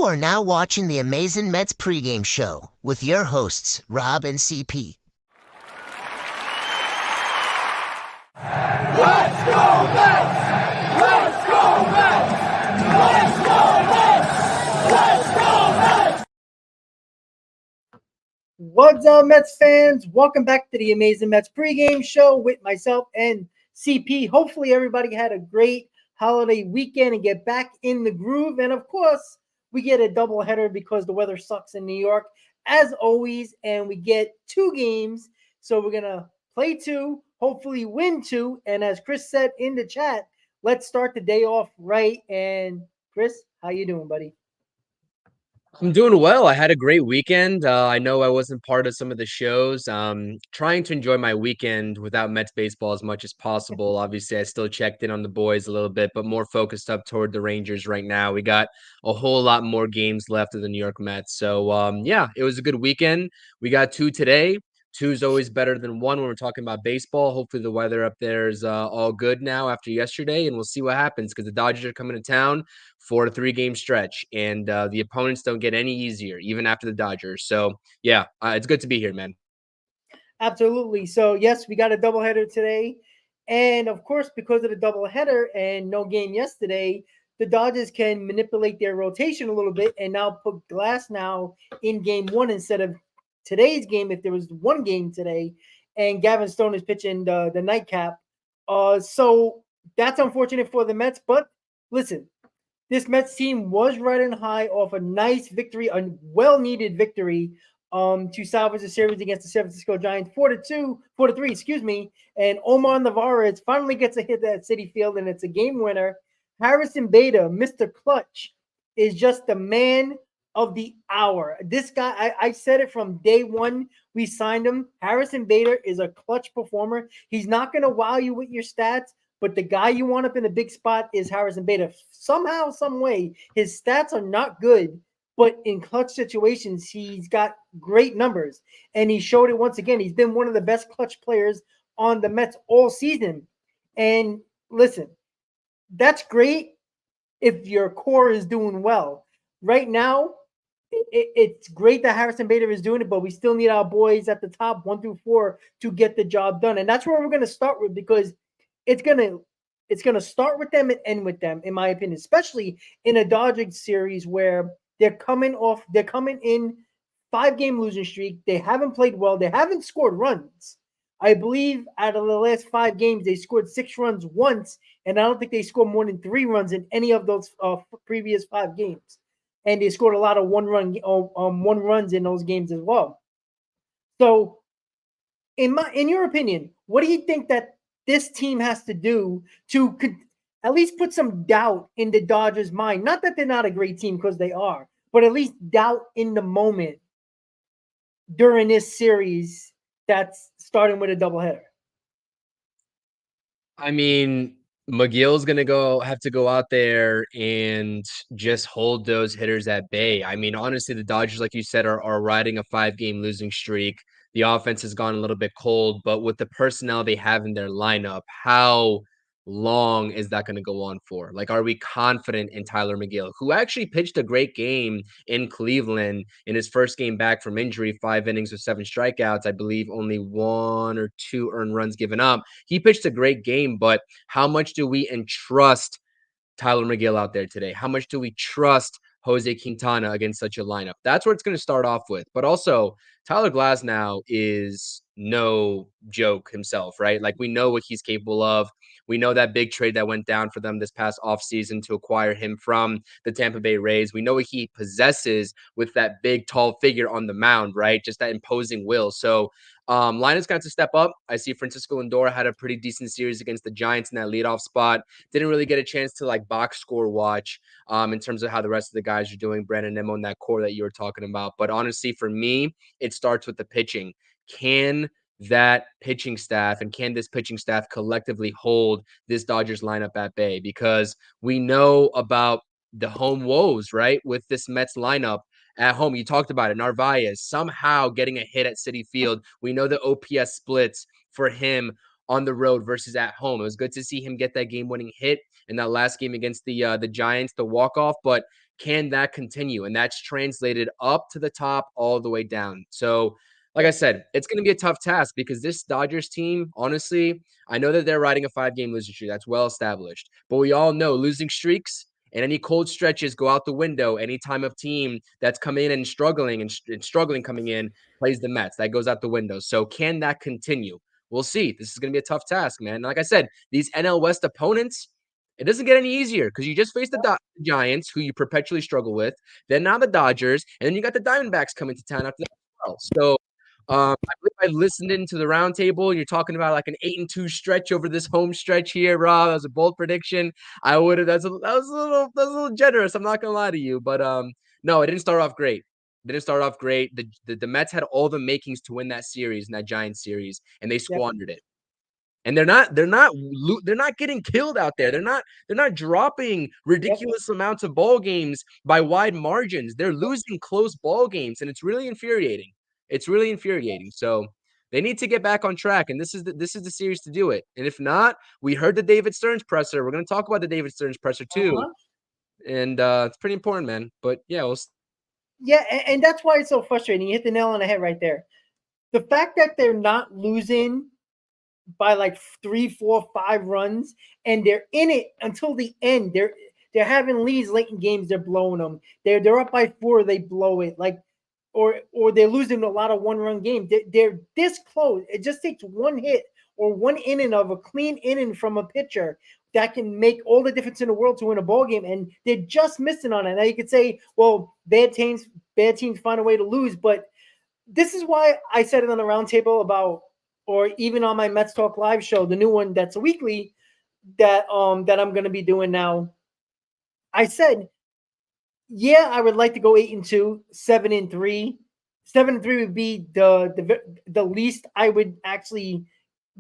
You are now watching the Amazin Mets pregame show with your hosts, Rob and CP. Let's go Mets! Let's go Mets! Let's go Mets! Let's go Mets! What's up, Mets fans? Welcome back to the Amazin Mets pregame show with myself and CP. Hopefully everybody had a great holiday weekend and get back in the groove. And of course, we get a doubleheader because the weather sucks in New York, as always, and we get two games. So we're going to play two, hopefully win two. And as Chris said in the chat, let's start the day off right. And Chris, how you doing, buddy? I'm doing well. I had a great weekend. I know I wasn't part of some of the shows. Trying to enjoy my weekend without Mets baseball as much as possible. Obviously, I still checked in on the boys a little bit, but more focused up toward the Rangers right now. We got a whole lot more games left of the New York Mets. So, yeah, it was a good weekend. We got two today. Two is always better than one when we're talking about baseball. Hopefully the weather up there is all good now after yesterday, and we'll see what happens because the Dodgers are coming to town for a 3-game stretch, and the opponents don't get any easier, even after the Dodgers. So, yeah, it's good to be here, man. Absolutely. So, yes, we got a doubleheader today. And, of course, because of the doubleheader and no game yesterday, the Dodgers can manipulate their rotation a little bit and now put Glass now in game one instead of today's game if there was one game today. And Gavin Stone is pitching the nightcap. So that's unfortunate for the Mets. But listen, this Mets team was riding high off a nice victory, a well-needed victory to salvage the series against the San Francisco Giants 4-3, excuse me. And Omar Narvaez finally gets a hit at Citi Field, and it's a game winner. Harrison Bader, Mr. Clutch, is just the man of the hour. This guy, I said it from day one we signed him. Harrison Bader is a clutch performer. He's not going to wow you with your stats, but the guy you want up in a big spot is Harrison Bader. Somehow, some way, his stats are not good, but in clutch situations, he's got great numbers. And he showed it once again. He's been one of the best clutch players on the Mets all season. And listen, that's great if your core is doing well. Right now, it's great that Harrison Bader is doing it, but we still need our boys at the top 1 through 4 to get the job done. And that's where we're going to start with, because it's gonna start with them and end with them, in my opinion, especially in a Dodgers series where they're coming in 5-game losing streak. They haven't played well. They haven't scored runs. I believe out of the last 5 games, they scored 6 runs once, and I don't think they scored more than 3 runs in any of those previous 5 games. And they scored a lot of one runs in those games as well. So, in your opinion, what do you think that this team has to do to at least put some doubt in the Dodgers' mind? Not that they're not a great team, because they are, but at least doubt in the moment during this series that's starting with a doubleheader. I mean, McGill's going to have to go out there and just hold those hitters at bay. I mean, honestly, the Dodgers, like you said, are riding a 5-game losing streak. The offense has gone a little bit cold, but with the personnel they have in their lineup, how long is that going to go on for? Like, are we confident in Tyler McGill, who actually pitched a great game in Cleveland in his first game back from injury, 5 innings with 7 strikeouts, I believe only 1 or 2 earned runs given up. He pitched a great game, but how much do we entrust Tyler McGill out there today? How much do we trust Jose Quintana against such a lineup? That's where it's going to start off with. But also, Tyler Glasnow is no joke himself, right? Like, we know what he's capable of. We know that big trade that went down for them this past offseason to acquire him from the Tampa Bay Rays. We know what he possesses with that big, tall figure on the mound, right? Just that imposing will. So, Linus got to step up. I see Francisco Lindor had a pretty decent series against the Giants in that leadoff spot. Didn't really get a chance to box score watch in terms of how the rest of the guys are doing. Brandon Nimmo and that core that you were talking about. But honestly, for me, it starts with the pitching. Can that pitching staff and can this pitching staff collectively hold this Dodgers lineup at bay? Because we know about the home woes, right? With this Mets lineup at home. You talked about it. Narvaez somehow getting a hit at Citi Field. We know the OPS splits for him on the road versus at home. It was good to see him get that game-winning hit in that last game against the Giants, the walk-off, but can that continue? And that's translated up to the top all the way down. So, like I said, it's going to be a tough task because this Dodgers team, honestly, I know that they're riding a 5-game losing streak. That's well established. But we all know losing streaks and any cold stretches go out the window anytime a team that's coming in and struggling and struggling coming in plays the Mets. That goes out the window. So can that continue? We'll see. This is going to be a tough task, man. Like I said, these NL West opponents, it doesn't get any easier because you just faced the Giants, who you perpetually struggle with, then now the Dodgers, and then you got the Diamondbacks coming to town after that as well. So I believe I listened into the roundtable. You're talking about like an 8-2 stretch over this home stretch here, Rob. That was a bold prediction. I would have. That was a little generous. I'm not gonna lie to you, but no, it didn't start off great. Didn't start off great. The Mets had all the makings to win that series, in that Giants series, and they squandered it. And they're not getting killed out there. They're not dropping ridiculous amounts of ball games by wide margins. They're losing close ball games, and it's really infuriating. It's really infuriating. So they need to get back on track, and this is the series to do it. And if not, we heard the David Stearns presser. We're going to talk about the David Stearns presser too, and it's pretty important, man. But yeah, and that's why it's so frustrating. You hit the nail on the head right there. The fact that they're not losing by like 3, 4, 5 runs, and they're in it until the end. They're having leads late in games. They're blowing them. They're up by 4. They blow it. Like, or they're losing a lot of 1-run games. They're this close. It just takes one hit or one inning of a clean inning from a pitcher that can make all the difference in the world to win a ball game, and they're just missing on it. Now you could say, well, bad teams find a way to lose, but this is why I said it on the roundtable about, or even on my Mets Talk Live show, the new one that's a weekly that I'm going to be doing now. I said, yeah, I would like to go 8-2, 7-3. 7-3 would be the least I would actually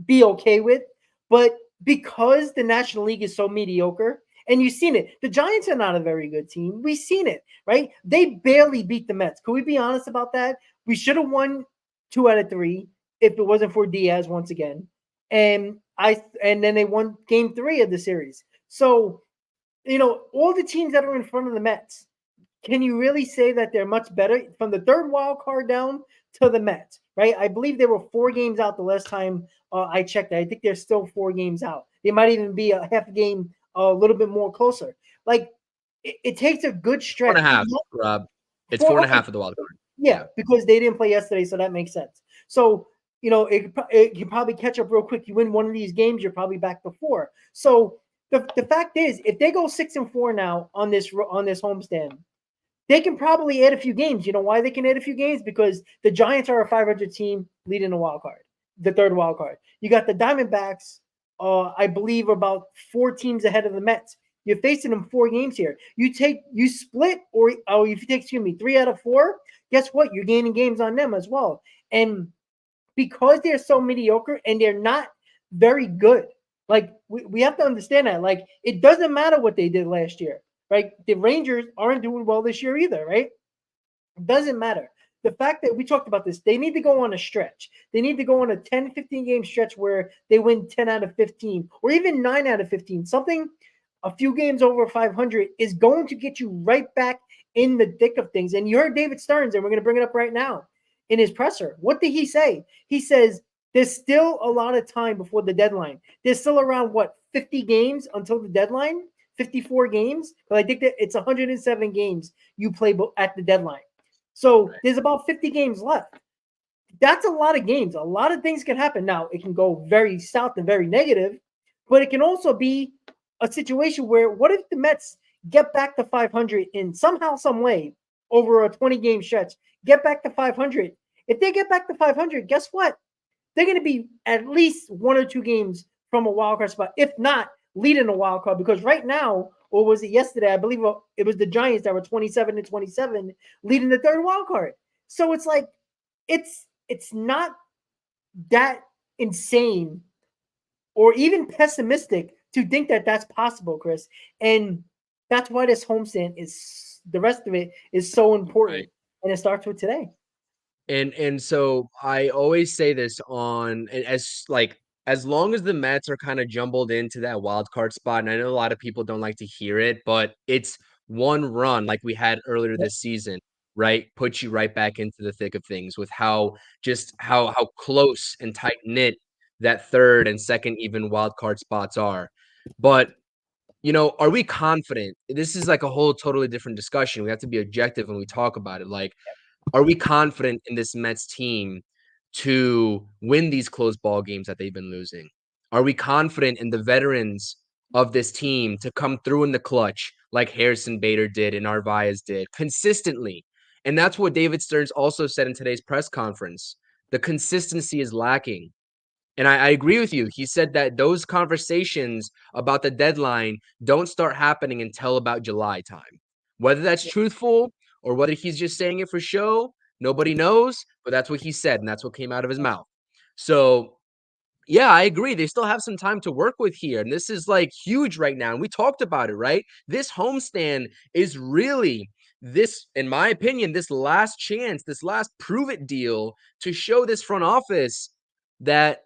be okay with. But because the National League is so mediocre, and you've seen it, the Giants are not a very good team. We've seen it, right? They barely beat the Mets. Can we be honest about that? We should have won 2 out of 3 if it wasn't for Diaz once again. And then they won game 3 of the series. So, all the teams that are in front of the Mets, can you really say that they're much better from the 3rd wild card down to the Mets, right? I believe they were 4 games out the last time I checked. I think they're still 4 games out. They might even be a half a game a little bit more closer. Like, it takes a good stretch. 4.5, Rob. It's 4.5 of the wild card. Yeah, because they didn't play yesterday, so that makes sense. So, it can probably catch up real quick. You win one of these games, you're probably back to 4. So the fact is, if they go 6-4 now on this homestand, they can probably add a few games. You know why they can add a few games? Because the Giants are a 500 team leading the wild card, the 3rd wild card. You got the Diamondbacks, I believe, about 4 teams ahead of the Mets. You're facing them 4 games here. You split, or if you take, 3 out of 4, guess what? You're gaining games on them as well. And because they're so mediocre and they're not very good, like we have to understand that. Like, it doesn't matter what they did last year, right? The Rangers aren't doing well this year either, right? It doesn't matter. The fact that we talked about this, they need to go on a stretch. They need to go on a 10, 15 game stretch where they win 10 out of 15 or even 9 out of 15. Something a few games over 500 is going to get you right back in the thick of things. And you heard David Stearns, and we're going to bring it up right now, in his presser. What did he say? He says there's still a lot of time before the deadline. There's still around, 50 games until the deadline? 54 games? But I think that it's 107 games you play at the deadline. So there's about 50 games left. That's a lot of games. A lot of things can happen. Now, it can go very south and very negative, but it can also be a situation where, what if the Mets get back to 500 in somehow, some way over a 20-game stretch, get back to 500? If they get back to 500, guess what? They're going to be at least 1 or 2 games from a wild card spot, if not leading a wild card. Because right now, or was it yesterday? I believe it was the Giants that were 27-27, leading the 3rd wild card. So it's like, it's not that insane or even pessimistic to think that that's possible, Chris. And that's why this homestand the rest of it is so important. Right. And it starts with today. And so I always say this as as long as the Mets are kind of jumbled into that wild card spot, and I know a lot of people don't like to hear it, but it's one run like we had earlier this season, right? Puts you right back into the thick of things with how close and tight knit that third and second even wild card spots are. But are we confident? This is like a whole totally different discussion. We have to be objective when we talk about it. Like, are we confident in this Mets team to win these close ball games that they've been losing? Are we confident in the veterans of this team to come through in the clutch like Harrison Bader did and Narvaez did consistently? And that's what David Stearns also said in today's press conference. The consistency is lacking. And I agree with you. He said that those conversations about the deadline don't start happening until about July time. Whether that's truthful or whether he's just saying it for show, nobody knows, but that's what he said, and that's what came out of his mouth. So, yeah, I agree. They still have some time to work with here, and this is, like, huge right now, and we talked about it, right? This homestand is really this, in my opinion, this last chance, this last prove-it deal to show this front office that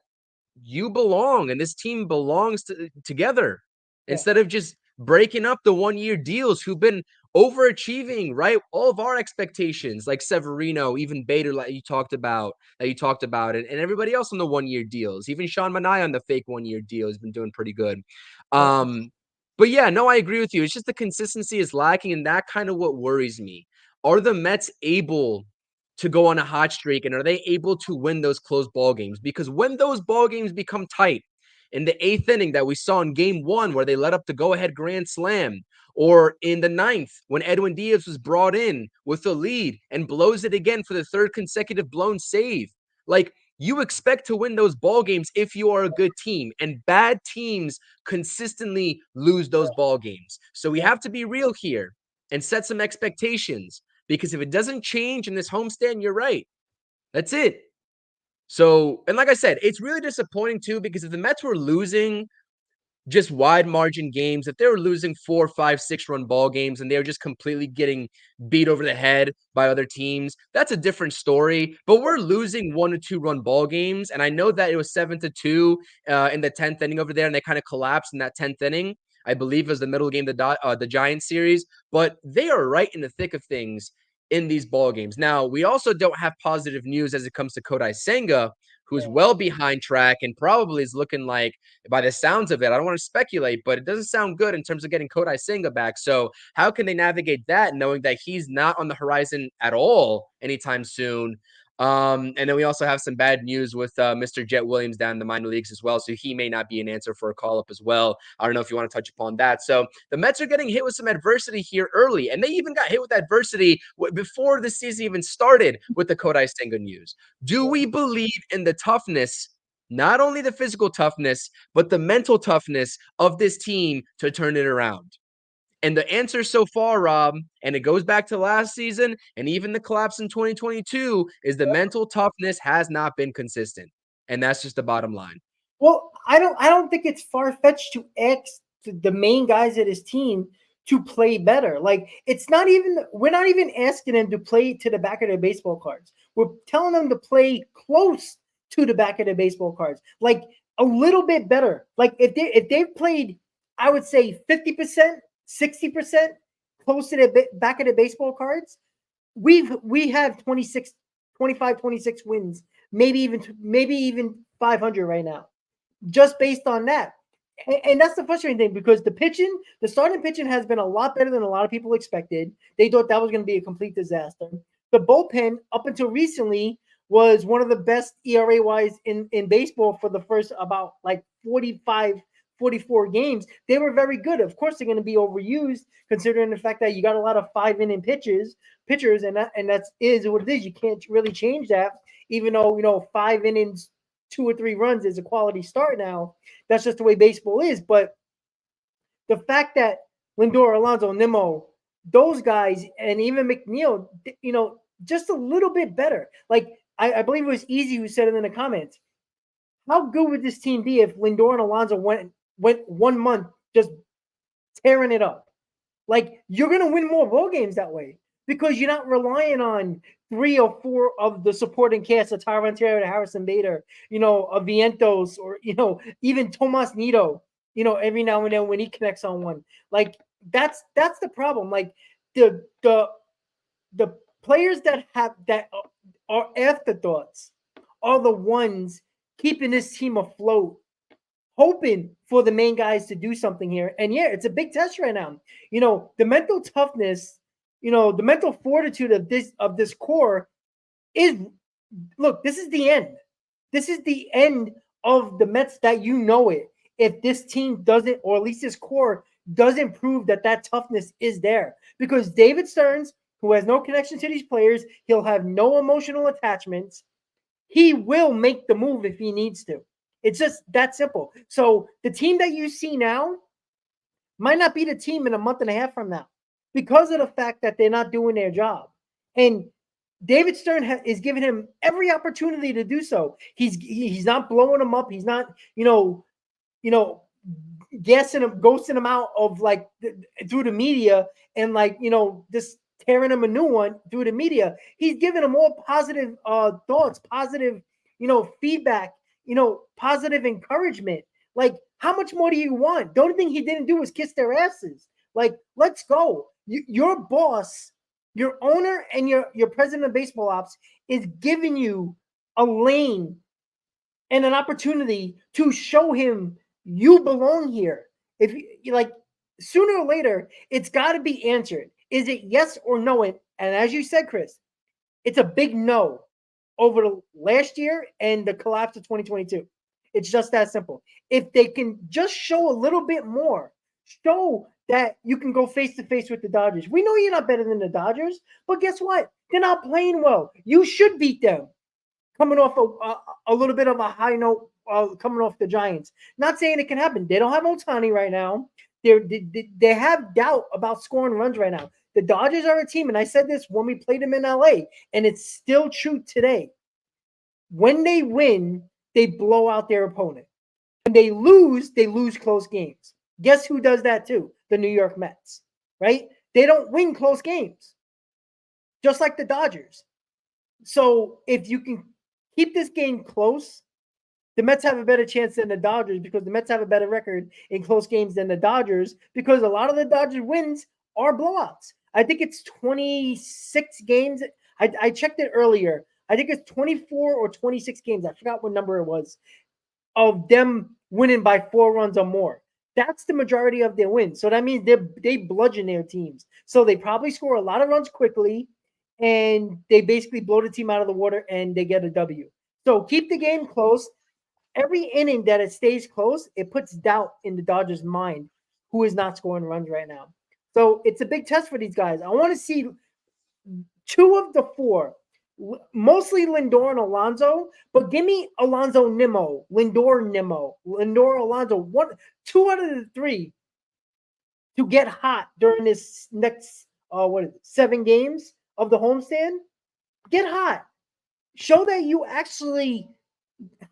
you belong and this team belongs together instead of just breaking up the 1-year deals who've been overachieving, right? All of our expectations, like Severino, even Bader, like you talked about, and everybody else on the 1-year deals, even Sean Manaea on the fake 1-year deal has been doing pretty good. But yeah, no, I agree with you. It's just the consistency is lacking, and that kind of what worries me. Are the Mets able to go on a hot streak, and are they able to win those close ball games? Because when those ball games become tight in the 8th inning that we saw in game 1 where they let up the go-ahead grand slam, or in the 9th when Edwin Diaz was brought in with the lead and blows it again for the 3rd consecutive blown save, like, you expect to win those ball games if you are a good team, and bad teams consistently lose those ball games. So we have to be real here and set some expectations. Because if it doesn't change in this homestand, you're right. That's it. So, and like I said, it's really disappointing too, because if the Mets were losing just wide margin games, if they were losing 4, 5, 6-run ball games and they were just completely getting beat over the head by other teams, that's a different story. But we're losing 1 to 2-run ball games. And I know that it was 7-2 in the 10th inning over there, and they kind of collapsed in that 10th inning. I believe it was the middle game, the Giants series, but they are right in the thick of things in these ball games. Now, we also don't have positive news as it comes to Kodai Senga, who's well behind track and probably is looking like, by the sounds of it, I don't want to speculate, but it doesn't sound good in terms of getting Kodai Senga back. So how can they navigate that knowing that he's not on the horizon at all anytime soon? And then we also have some bad news with Mr. Jet Williams down in the minor leagues as well. So he may not be an answer for a call-up as well. I don't know if you want to touch upon that. So the Mets are getting hit with some adversity here early, and they even got hit with adversity before the season even started with the Kodai Senga news. Do we believe in the toughness, not only the physical toughness, but the mental toughness of this team to turn it around? And the answer so far, Rob, and it goes back to last season and even the collapse in 2022, is the mental toughness has not been consistent. And that's just the bottom line. Well, I don't think it's far-fetched to ask the main guys of his team to play better. Like, we're not even asking them to play to the back of their baseball cards. We're telling them to play close to the back of their baseball cards. Like, a little bit better. Like, if they've played, I would say 50%, 60% close to the back of the baseball cards, we have 26, 25, 26 wins, maybe even 500 right now, just based on that. And that's the frustrating thing, because the starting pitching has been a lot better than a lot of people expected. They thought that was going to be a complete disaster. The bullpen, up until recently, was one of the best ERA-wise in baseball for the first about like 45, 44 games. They were very good. Of course, they're going to be overused, considering the fact that you got a lot of 5-inning pitchers, and that is what it is. You can't really change that, even though 5 innings, 2 or 3 runs is a quality start now. That's just the way baseball is. But the fact that Lindor, Alonso, Nimmo, those guys, and even McNeil, just a little bit better. Like, I believe it was Easy who said it in the comments. How good would this team be if Lindor and Alonso went 1 month just tearing it up? Like, you're going to win more ball games that way. because you're not relying on 3 or 4 of the supporting cast of Tyron Taylor, Harrison Bader, of Vientos, or even Tomas Nito, every now and then when he connects on one. Like that's the problem. Like the players that are afterthoughts are the ones keeping this team afloat, hoping for the main guys to do something here. And yeah, it's a big test right now. The mental toughness, the mental fortitude of this core is, look, this is the end. This is the end of the Mets that it. If this team doesn't, or at least this core doesn't prove that toughness is there, because David Stearns, who has no connection to these players, he'll have no emotional attachments. He will make the move if he needs to. It's just that simple. So the team that you see now might not be the team in a month and a half from now, because of the fact that they're not doing their job. And David Stern is giving him every opportunity to do so. He's not blowing him up. He's not, gassing him, ghosting him out of through the media, and just tearing him a new one through the media. He's giving them all positive thoughts, positive, feedback, positive encouragement. Like, how much more do you want? The only thing he didn't do was kiss their asses. Like, let's go. Your boss, your owner, and your president of baseball ops is giving you a lane and an opportunity to show him you belong here. If you like, sooner or later, it's got to be answered. Is it yes or no? And as you said, Chris, it's a big no over the last year and the collapse of 2022. It's just that simple. If they can just show a little bit more, show that you can go face to face with the Dodgers. We know you're not better than the Dodgers, but guess what? They're not playing well. You should beat them. Coming off a little bit of a high note, coming off the Giants. Not saying it can happen. They don't have Ohtani right now. They have doubt about scoring runs right now. The Dodgers are a team, and I said this when we played them in LA, and it's still true today. When they win, they blow out their opponent. When they lose close games. Guess who does that too? The New York Mets, right? They don't win close games, just like the Dodgers. So if you can keep this game close, the Mets have a better chance than the Dodgers, because the Mets have a better record in close games than the Dodgers, because a lot of the Dodgers wins are blowouts. I think it's 26 games. I checked it earlier. I think it's 24 or 26 games. I forgot what number it was, of them winning by 4 runs or more. That's the majority of their wins. So that means they bludgeon their teams. So they probably score a lot of runs quickly, and they basically blow the team out of the water, and they get a W. So keep the game close. Every inning that it stays close, it puts doubt in the Dodgers' mind, who is not scoring runs right now. So it's a big test for these guys. I want to see 2 of the 4, mostly Lindor and Alonso, but give me Alonso Nimmo, Lindor Nimmo, Lindor Alonso, 2 out of the 3 to get hot during this next 7 games of the homestand. Get hot. Show that you actually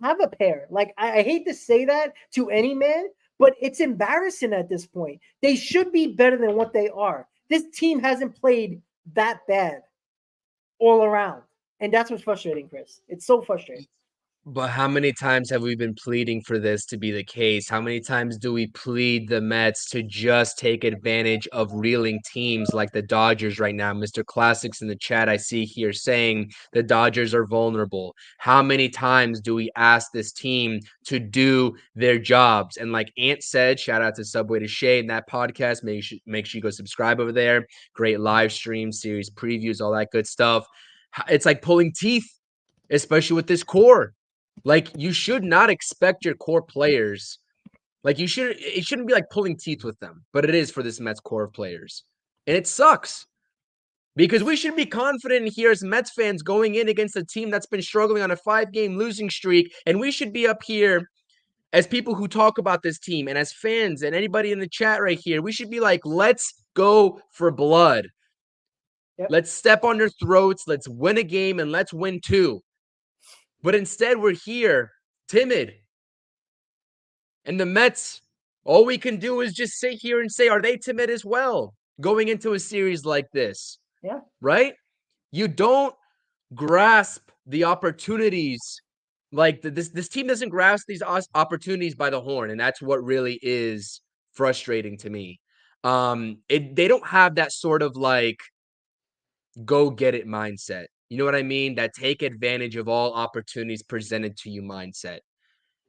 have a pair. Like, I hate to say that to any man, but it's embarrassing at this point. They should be better than what they are. This team hasn't played that bad all around. And that's what's frustrating, Chris. It's so frustrating. But how many times have we been pleading for this to be the case? How many times do we plead the Mets to just take advantage of reeling teams like the Dodgers right now? Mr. Classics in the chat, I see here saying the Dodgers are vulnerable. How many times do we ask this team to do their jobs? And like Ant said, shout out to Subway to Shade in that podcast. Make sure you go subscribe over there. Great live stream, series previews, all that good stuff. It's like pulling teeth, especially with this core. Like, you should not expect your core players. Like, it shouldn't be like pulling teeth with them, but it is for this Mets core of players. And it sucks, because we should be confident here as Mets fans going in against a team that's been struggling on a 5-game losing streak. And we should be up here as people who talk about this team, and as fans and anybody in the chat right here. We should be like, let's go for blood. Yep. Let's step on their throats. Let's win a game, and let's win 2. But instead, we're here, timid. And the Mets, all we can do is just sit here and say, are they timid as well going into a series like this? Yeah. Right? You don't grasp the opportunities. Like this team doesn't grasp these opportunities by the horn, and that's what really is frustrating to me. They don't have that sort of like go get it mindset. You know what I mean? That take advantage of all opportunities presented to you mindset.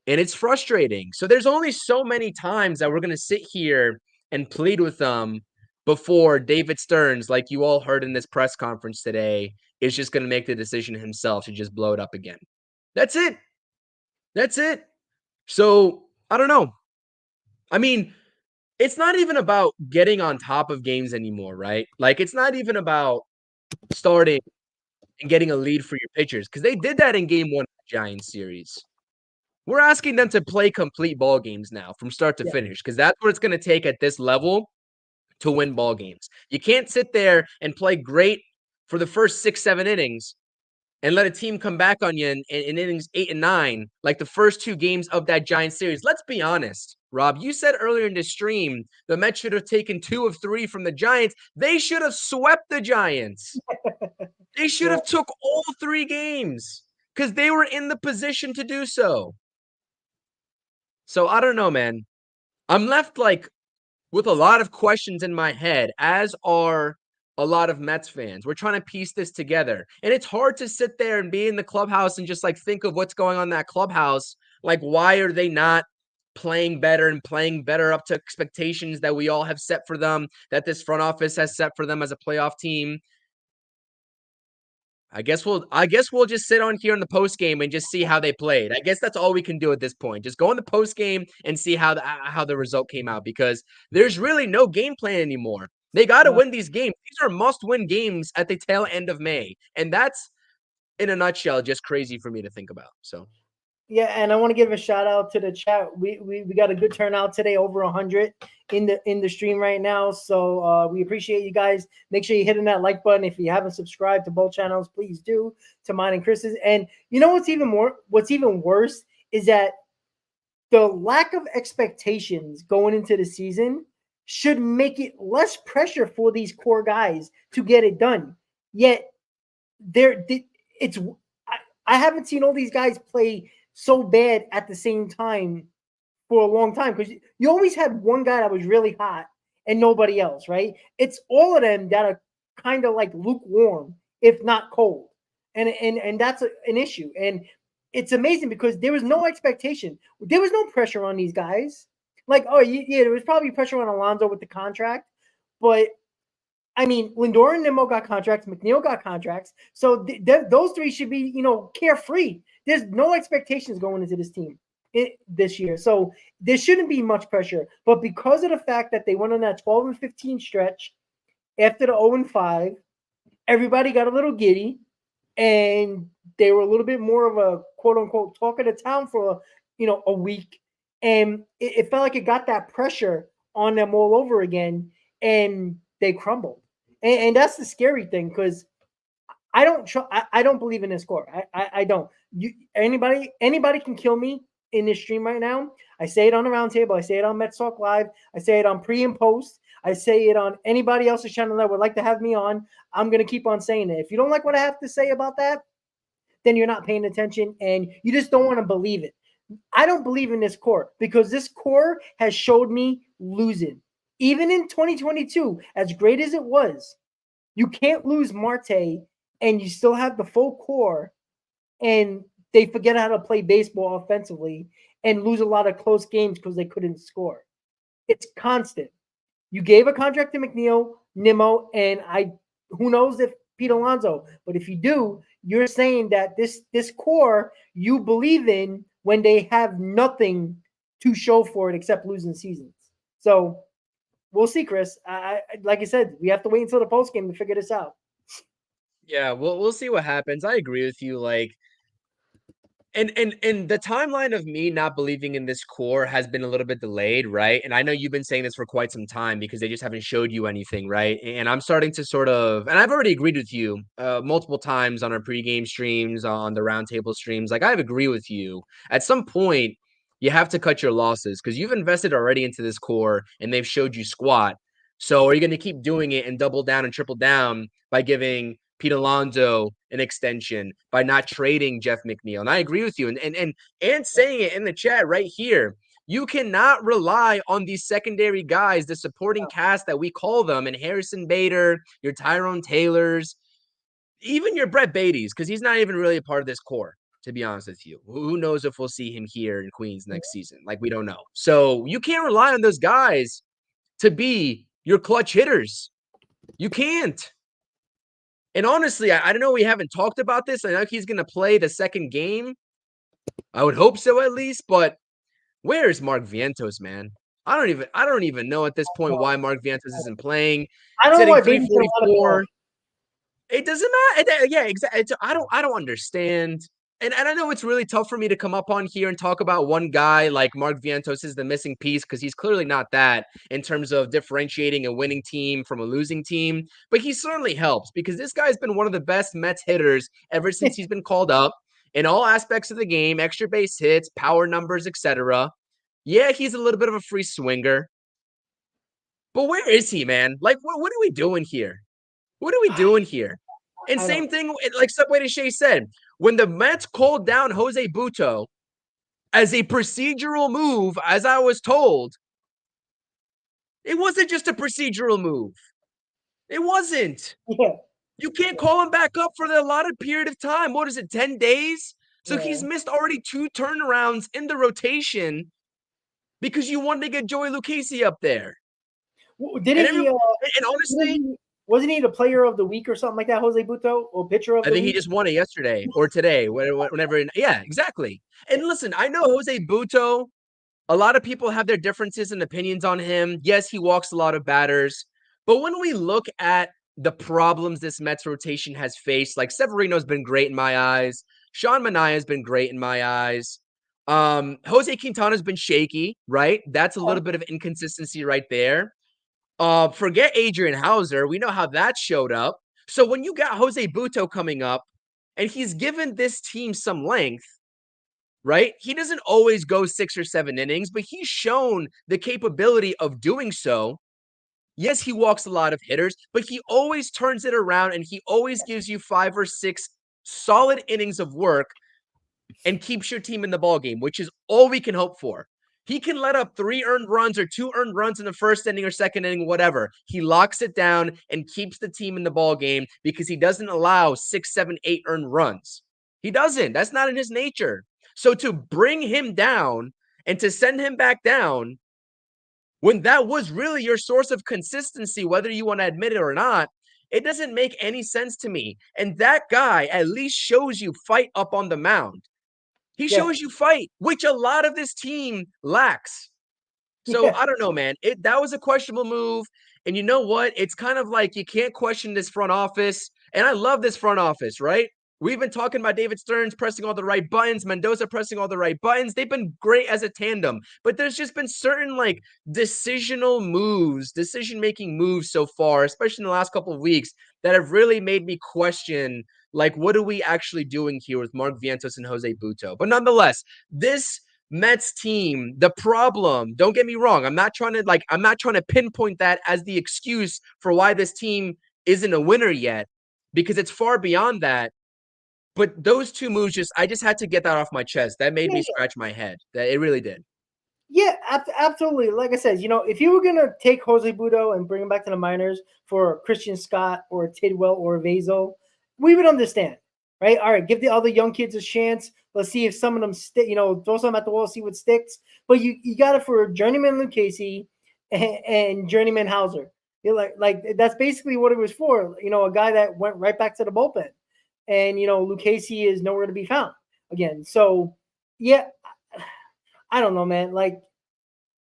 And it's frustrating. So there's only so many times that we're going to sit here and plead with them before David Stearns, like you all heard in this press conference today, is just going to make the decision himself to just blow it up again. That's it. That's it. So I don't know. I mean, it's not even about getting on top of games anymore, right? Like, it's not even about starting and getting a lead for your pitchers because they did that in game one of the Giants series. We're asking them to play complete ball games now from start to Yeah. finish because that's what it's going to take at this level to win ball games. You can't sit there and play great for the first 6-7 innings and let a team come back on you in innings 8 and 9, like the first 2 games of that Giants series. Let's be honest, Rob. You said earlier in the stream the Mets should have taken 2 of 3 from the Giants. They should have swept the Giants. They should Yeah. have took all 3 games because they were in the position to do so. So I don't know, man. I'm left like with a lot of questions in my head, as are a lot of Mets fans. We're trying to piece this together. And it's hard to sit there and be in the clubhouse and just like think of what's going on in that clubhouse. Like, why are they not playing better and playing better up to expectations that we all have set for them, that this front office has set for them as a playoff team? I guess we'll just sit on here in the post game and just see how they played. I guess that's all we can do at this point. Just go in the post game and see how the result came out because there's really no game plan anymore. They got to win these games. These are must-win games at the tail end of May, and that's in a nutshell just crazy for me to think about. So Yeah, and I want to give a shout out to the chat. We got a good turnout today, over 100 in the stream right now. So we appreciate you guys. Make sure you're hitting that like button. If you haven't subscribed to both channels, please do, to mine and Chris's. And you know what's even worse is that the lack of expectations going into the season should make it less pressure for these core guys to get it done. Yet it's I haven't seen all these guys play so bad at the same time for a long time, because you always had one guy that was really hot and nobody else, right? It's all of them that are kind of like lukewarm, if not cold, and that's an issue. And it's amazing because there was no expectation, there was no pressure on these guys. Like, oh yeah, there was probably pressure on Alonso with the contract, but I mean, Lindor and Nimmo got contracts. McNeil got contracts. So those 3 should be, carefree. There's no expectations going into this team this year. So there shouldn't be much pressure. But because of the fact that they went on that 12 and 15 stretch after the 0 and 5, everybody got a little giddy, and they were a little bit more of a quote unquote talk of the town for a week, and it felt like it got that pressure on them all over again, and they crumbled. And that's the scary thing, because I don't believe in this core. I don't. Anybody can kill me in this stream right now. I say it on the roundtable. I say it on Mets Talk Live. I say it on pre and post. I say it on anybody else's channel that would like to have me on. I'm gonna keep on saying it. If you don't like what I have to say about that, then you're not paying attention and you just don't want to believe it. I don't believe in this core because this core has showed me losing. Even in 2022, as great as it was, you can't lose Marte and you still have the full core, and they forget how to play baseball offensively and lose a lot of close games because they couldn't score. It's constant. You gave a contract to McNeil, Nimmo, and who knows if Pete Alonso, but if you do, you're saying that this core you believe in when they have nothing to show for it except losing seasons. So we'll see, Chris. Like I said, we have to wait until the post game to figure this out. yeah, we'll see what happens. I agree with you. Like, and the timeline of me not believing in this core has been a little bit delayed, right? And I know you've been saying this for quite some time because they just haven't showed you anything, right? And I'm starting to sort of, and I've already agreed with you multiple times on our pregame streams, on the roundtable streams. Like, I've agreed with you. At some point, you have to cut your losses because you've invested already into this core and they've showed you squat. So are you going to keep doing it and double down and triple down by giving Pete Alonso an extension, by not trading Jeff McNeil? And I agree with you. And saying it in the chat right here, you cannot rely on these secondary guys, the supporting cast that we call them, and Harrison Bader, your Tyrone Taylors, even your Brett Beatty's, because he's not even really a part of this core, to be honest with you. Who knows if we'll see him here in Queens next season? Like, we don't know. So you can't rely on those guys to be your clutch hitters. You can't. And honestly, I don't know, we haven't talked about this. I know he's going to play the second game. I would hope so, at least. But where's Mark Vientos, man? I don't even know at this point why Mark Vientos isn't playing. I don't know Hitting why Beatty's got a lot of 344. power. It doesn't matter. Yeah, exactly. I don't understand. And I know it's really tough for me to come up on here and talk about one guy like Mark Vientos is the missing piece, because he's clearly not that in terms of differentiating a winning team from a losing team. But he certainly helps, because this guy's been one of the best Mets hitters ever since he's been called up in all aspects of the game, extra base hits, power numbers, etc. Yeah, he's a little bit of a free swinger. But where is he, man? Like, what are we doing here? What are we doing here? And same thing, like Subway to Shea said, when the Mets called down Jose Butto as a procedural move, as I was told, it wasn't just a procedural move. It wasn't. Yeah. You can't call him back up for the allotted period of time. What is it, 10 days? So he's missed already 2 turnarounds in the rotation because you wanted to get Joey Lucchesi up there. Didn't he? And honestly, wasn't he the player of the week or something like that, Jose Butto, or pitcher of the week? I think he just won it yesterday or today, whenever. Yeah, exactly. And listen, I know Jose Butto, a lot of people have their differences and opinions on him. Yes, he walks a lot of batters. But when we look at the problems this Mets rotation has faced, like Severino's been great in my eyes. Sean Manaea has been great in my eyes. Jose Quintana's been shaky, right? That's a little bit of inconsistency right there. Forget Adrian Hauser. We know how that showed up. So when you got Jose Butto coming up and he's given this team some length, right? He doesn't always go 6 or 7 innings, but he's shown the capability of doing so. Yes, he walks a lot of hitters, but he always turns it around and he always gives you 5 or 6 solid innings of work and keeps your team in the ballgame, which is all we can hope for. He can let up 3 earned runs or 2 earned runs in the first inning or second inning, whatever. He locks it down and keeps the team in the ballgame because he doesn't allow 6, 7, 8 earned runs. He doesn't. That's not in his nature. So to bring him down and to send him back down when that was really your source of consistency, whether you want to admit it or not, it doesn't make any sense to me. And that guy at least shows you fight up on the mound. He shows you fight, which a lot of this team lacks. So I don't know, man. That was a questionable move. And you know what? It's kind of like you can't question this front office. And I love this front office, right? We've been talking about David Stearns pressing all the right buttons, Mendoza pressing all the right buttons. They've been great as a tandem, but there's just been certain like decision-making moves so far, especially in the last couple of weeks, that have really made me question, like, what are we actually doing here with Mark Vientos and Jose Butto? But nonetheless, this Mets team, the problem, don't get me wrong, I'm not trying to pinpoint that as the excuse for why this team isn't a winner yet, because it's far beyond that. But those 2 moves, I just had to get that off my chest. That made me scratch my head. That it really did. Yeah, absolutely. Like I said, if you were going to take Jose Butto and bring him back to the minors for Christian Scott or Tidwell or Vazo, we would understand, right? All right, give the other young kids a chance. Let's see if some of them stick, throw some at the wall, see what sticks. But you got it for Journeyman Lucchesi and Journeyman Hauser. Like that's basically what it was for. A guy that went right back to the bullpen. And, Lucchesi is nowhere to be found again. So, yeah, I don't know, man. Like,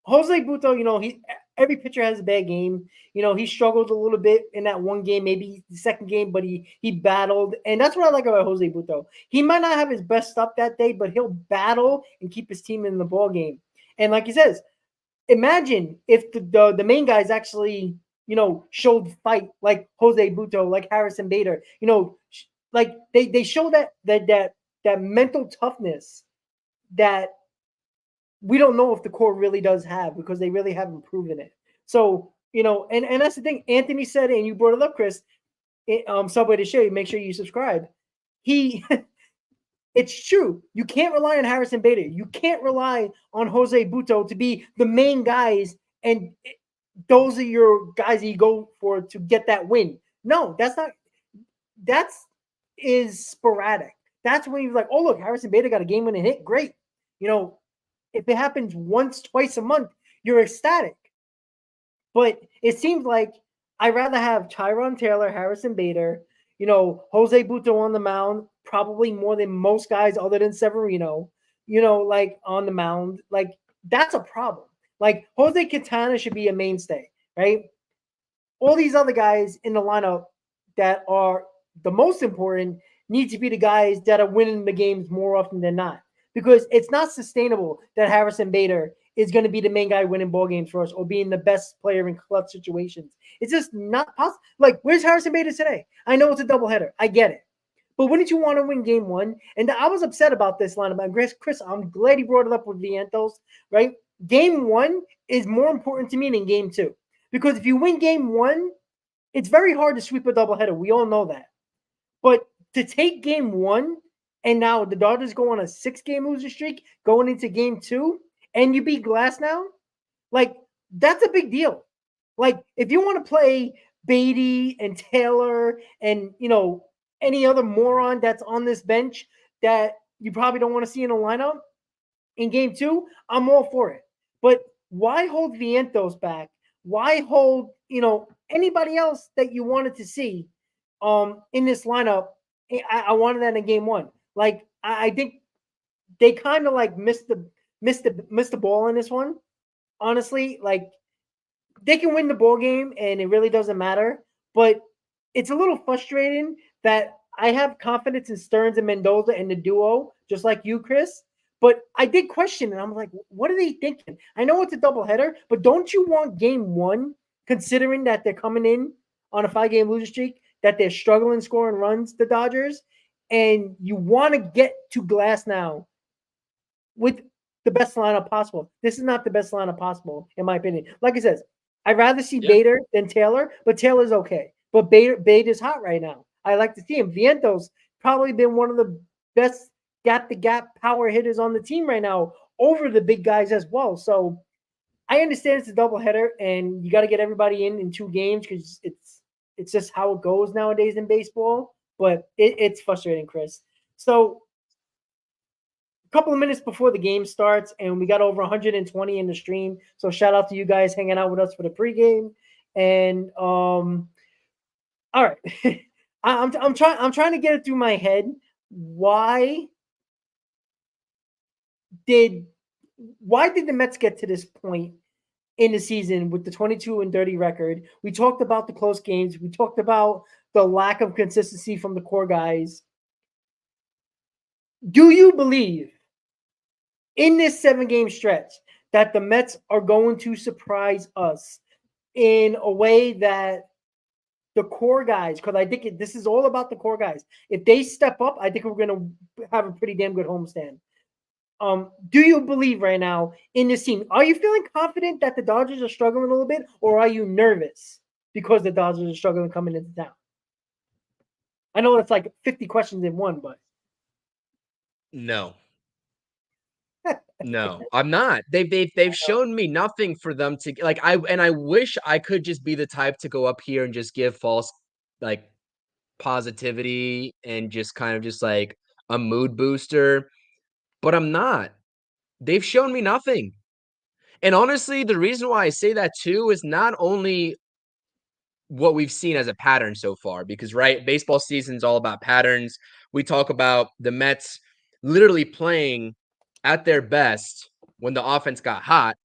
Jose Butto, every pitcher has a bad game. He struggled a little bit in that one game, maybe the second game, but he battled. And that's what I like about Jose Butto. He might not have his best stuff that day, but he'll battle and keep his team in the ball game. And like he says, imagine if the main guys actually, showed fight like Jose Butto, like Harrison Bader, like they show that mental toughness that we don't know if the core really does have, because they really haven't proven it. So And that's the thing. Anthony said it, and you brought it up, Chris. Subway to Shave. Make sure you subscribe. He It's true. You can't rely on Harrison Bader. You can't rely on Jose Buto to be the main guys, and those are your guys that you go for to get that win. No, that's not. That's is sporadic. That's when you're like, oh look, Harrison Bader got a game-winning hit. Great. If it happens once, twice a month, you're ecstatic. But it seems like I'd rather have Tyron Taylor, Harrison Bader, Jose Buto on the mound, probably more than most guys other than Severino, like on the mound. Like, that's a problem. Like, Jose Quintana should be a mainstay, right? All these other guys in the lineup that are the most important need to be the guys that are winning the games more often than not. Because it's not sustainable that Harrison Bader is going to be the main guy winning ball games for us or being the best player in clutch situations. It's just not possible. Like, where's Harrison Bader today? I know it's a doubleheader. I get it. But wouldn't you want to win game one? And I was upset about this lineup. And Chris, I'm glad he brought it up with Vientos, right? Game one is more important to me than game two. Because if you win game one, it's very hard to sweep a doubleheader. We all know that. But to take game one, and now the Dodgers go on a 6-game losing streak going into game two, and you beat Glass now, like, that's a big deal. Like, if you want to play Beatty and Taylor and, any other moron that's on this bench that you probably don't want to see in a lineup in game two, I'm all for it. But why hold Vientos back? Why hold, anybody else that you wanted to see in this lineup? I wanted that in game one. Like, I think they kind of like missed the ball in this one. Honestly, like, they can win the ball game and it really doesn't matter. But it's a little frustrating that I have confidence in Stearns and Mendoza and the duo, just like you, Chris. But I did question, and I'm like, what are they thinking? I know it's a doubleheader, but don't you want game one, considering that they're coming in on a 5-game losing streak, that they're struggling scoring runs, the Dodgers, and you want to get to Glass now with the best lineup possible. This is not the best lineup possible, in my opinion. Like I said, I'd rather see Bader than Taylor, but Taylor's okay. But Bader's hot right now. I like to see him. Vientos probably been one of the best gap-to-gap power hitters on the team right now over the big guys as well. So I understand it's a doubleheader, and you got to get everybody in 2 games because it's just how it goes nowadays in baseball. But it's frustrating, Chris. So a couple of minutes before the game starts, and we got over 120 in the stream. So shout out to you guys hanging out with us for the pregame. And all right, I'm trying to get it through my head. Why did the Mets get to this point in the season with the 22-30 record? We talked about the close games. We talked about the lack of consistency from the core guys. Do you believe in this 7-game stretch that the Mets are going to surprise us in a way that the core guys, because I think this is all about the core guys, if they step up, I think we're going to have a pretty damn good homestand. Do you believe right now in this team? Are you feeling confident that the Dodgers are struggling a little bit, or are you nervous because the Dodgers are struggling coming into town? I know it's like 50 questions in one, but No. No, I'm not. They've shown me nothing for them to like. I wish I could just be the type to go up here and just give false like positivity and just kind of just like a mood booster, but I'm not. They've shown me nothing. And honestly, the reason why I say that too is not only what we've seen as a pattern so far, because right, baseball season is all about patterns. We talk about the Mets literally playing at their best when the offense got hot,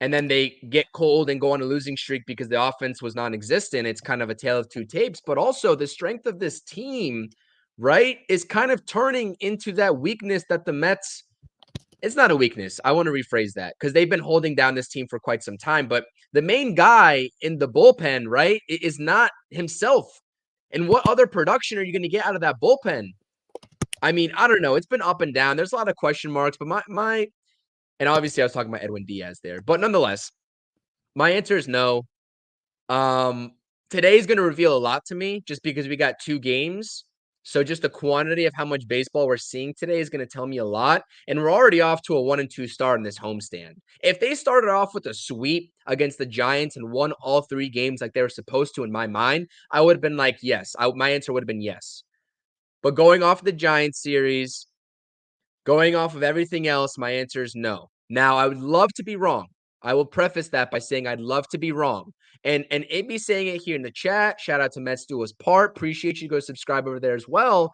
and then they get cold and go on a losing streak because the offense was non-existent. It's kind of a tale of 2 tapes, but also the strength of this team, right, is kind of turning into that weakness that the Mets. It's not a weakness. I want to rephrase that because they've been holding down this team for quite some time. But the main guy in the bullpen, right, is not himself. And what other production are you going to get out of that bullpen? I mean, I don't know. It's been up and down. There's a lot of question marks, but my and obviously I was talking about Edwin Diaz there. But nonetheless, my answer is no. Today's going to reveal a lot to me just because we got 2 games. So just the quantity of how much baseball we're seeing today is going to tell me a lot. And we're already off to a 1-2 start in this homestand. If they started off with a sweep against the Giants and won all 3 games like they were supposed to in my mind, I would have been like, yes. My answer would have been yes. But going off the Giants series, going off of everything else, my answer is no. Now, I would love to be wrong. I will preface that by saying I'd love to be wrong. And AB saying it here in the chat. Shout out to Mets Duo's part. Appreciate you. Go subscribe over there as well.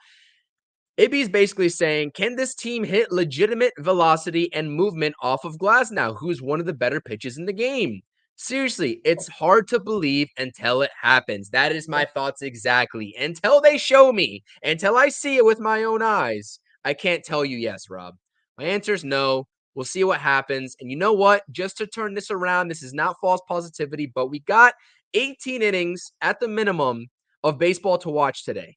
AB is basically saying, can this team hit legitimate velocity and movement off of Glasnow, who's one of the better pitches in the game? Seriously, it's hard to believe until it happens. That is my thoughts exactly. Until they show me, until I see it with my own eyes, I can't tell you yes, Rob. My answer is no. We'll see what happens. And you know what? Just to turn this around, this is not false positivity, but we got 18 innings at the minimum of baseball to watch today.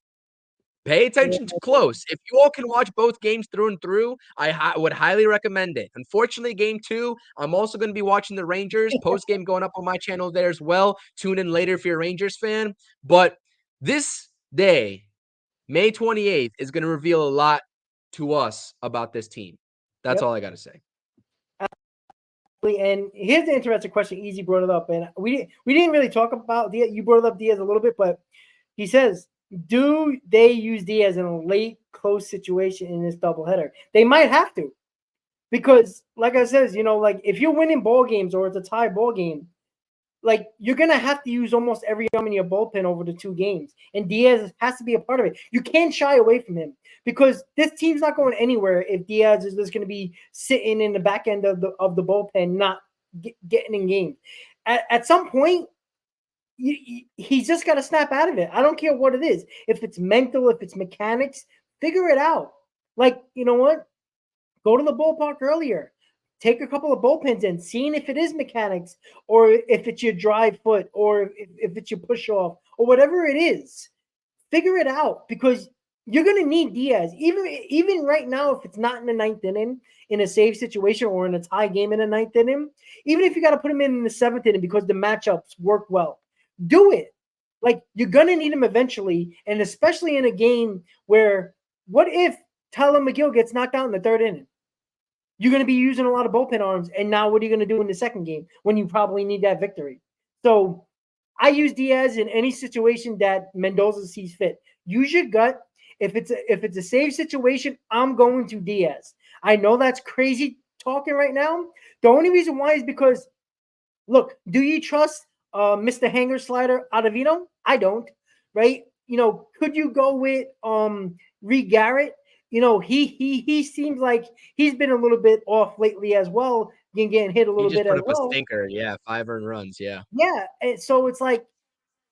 Pay attention to close. If you all can watch both games through and through, I would highly recommend it. Unfortunately, game 2, I'm also going to be watching the Rangers post-game going up on my channel there as well. Tune in later if you're a Rangers fan. But this day, May 28th, is going to reveal a lot to us about this team. That's all I got to say. And here's the interesting question. Easy brought it up, and we didn't really talk about Diaz. You brought up Diaz a little bit, but he says, do they use Diaz in a late close situation in this doubleheader? They might have to, because like I says, like if you're winning ball games or it's a tie ball game, like you're gonna have to use almost every arm in your bullpen over the 2 games, and Diaz has to be a part of it. You can't shy away from him because this team's not going anywhere if Diaz is just going to be sitting in the back end of the bullpen, not getting in games. At some point, he's just got to snap out of it. I don't care what it is. If it's mental, if it's mechanics, figure it out. Like, you know what? Go to the ballpark earlier. Take a couple of bullpens in, seeing if it is mechanics or if it's your drive foot or if it's your push off or whatever it is. Figure it out because you're going to need Diaz. Even right now, if it's not in the 9th inning, in a save situation or in a tie game in the 9th inning, even if you got to put him in the 7th inning because the matchups work well, do it. Like, you're going to need him eventually, and especially in a game where what if Tyler McGill gets knocked out in the 3rd inning? You're going to be using a lot of bullpen arms, and now what are you going to do in the 2nd game when you probably need that victory? So I use Diaz in any situation that Mendoza sees fit. Use your gut. If it's a save situation, I'm going to Diaz. I know that's crazy talking right now. The only reason why is because, look, do you trust Mr. Hanger Slider Ottavino? I don't, right? Could you go with Reed Garrett? He seems like he's been a little bit off lately as well, getting hit a little bit as well. He just put up a stinker, yeah, 5 earned runs, yeah. Yeah, and so it's like,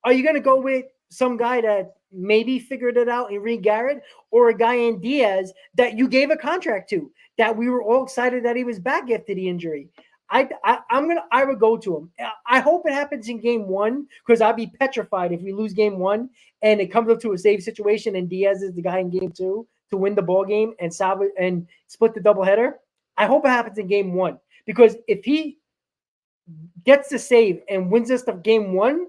are you going to go with some guy that maybe figured it out in Reed Garrett or a guy in Diaz that you gave a contract to, that we were all excited that he was back after the injury? I would go to him. I hope it happens in game 1 because I'd be petrified if we lose game 1 and it comes up to a save situation and Diaz is the guy in game 2 to win the ball game and salvage and split the doubleheader. I hope it happens in game 1 because if he gets the save and wins us the game 1,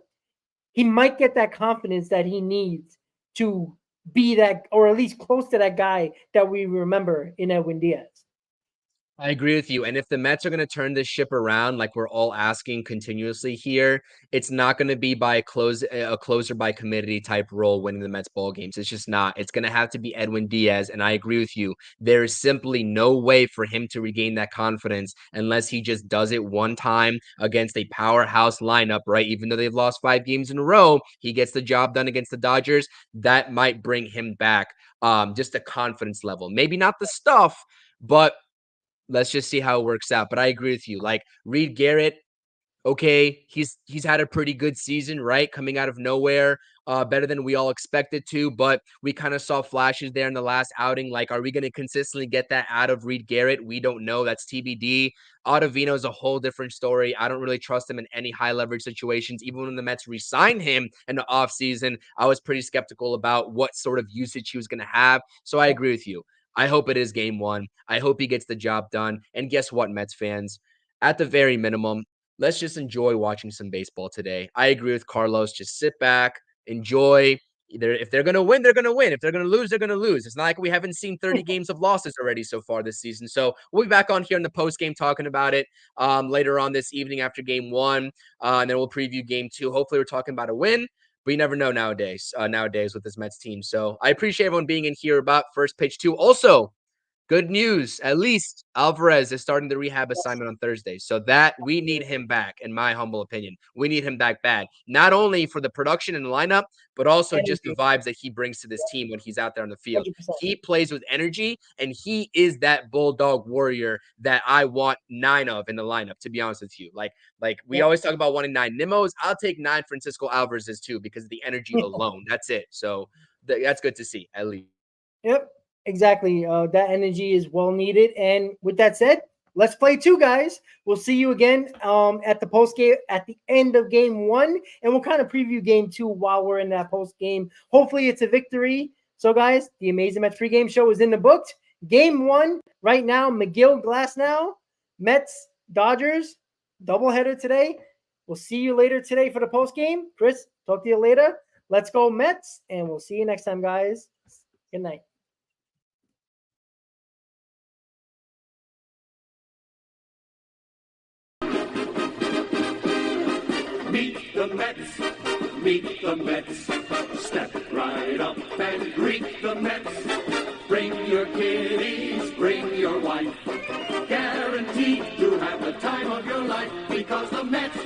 he might get that confidence that he needs to be that, or at least close to that guy that we remember in Edwin Diaz. I agree with you. And if the Mets are going to turn this ship around, like we're all asking continuously here, it's not going to be by a closer by committee type role winning the Mets ball games. It's just not. It's going to have to be Edwin Diaz. And I agree with you. There is simply no way for him to regain that confidence unless he just does it one time against a powerhouse lineup, right? Even though they've lost 5 games in a row, he gets the job done against the Dodgers. That might bring him back just a confidence level. Maybe not the stuff, but let's just see how it works out. But I agree with you. Like Reed Garrett, okay, he's had a pretty good season, right? Coming out of nowhere, better than we all expected to, but we kind of saw flashes there in the last outing. Like, are we going to consistently get that out of Reed Garrett? We don't know. That's TBD. Ottavino is a whole different story. I don't really trust him in any high leverage situations. Even when the Mets re-signed him in the offseason, I was pretty skeptical about what sort of usage he was going to have. So I agree with you. I hope it is game 1. I hope he gets the job done. And guess what, Mets fans? At the very minimum, let's just enjoy watching some baseball today. I agree with Carlos. Just sit back, enjoy. If they're going to win, they're going to win. If they're going to lose, they're going to lose. It's not like we haven't seen 30 games of losses already so far this season. So we'll be back on here in the post game talking about it later on this evening after game 1. And then we'll preview game 2. Hopefully we're talking about a win. But you never know nowadays with this Mets team. So I appreciate everyone being in here about First Pitch 2. Also, good news. At least Alvarez is starting the rehab assignment on Thursday. So that we need him back, in my humble opinion. We need him back bad. Not only for the production in the lineup, but also just the vibes that he brings to this team when he's out there on the field. 100%. He plays with energy, and he is that bulldog warrior that I want 9 of in the lineup, to be honest with you. Like we always talk about wanting 9 Nimos. I'll take 9 Francisco Alvarez's too because of the energy alone. That's it. So that's good to see, at least. Yep, exactly. That energy is well needed. And with that said, let's play 2, guys. We'll see you again at the post game at the end of game 1, and we'll kind of preview game 2 while we're in that post game. Hopefully, it's a victory. So, guys, the Amazing Mets pregame show is in the books. Game 1 right now. McGill, Glasnow, Mets, Dodgers, doubleheader today. We'll see you later today for the post game. Chris, talk to you later. Let's go Mets, and we'll see you next time, guys. Good night. Meet the Mets, meet the Mets. Step right up and greet the Mets. Bring your kiddies, bring your wife. Guaranteed to have the time of your life because the Mets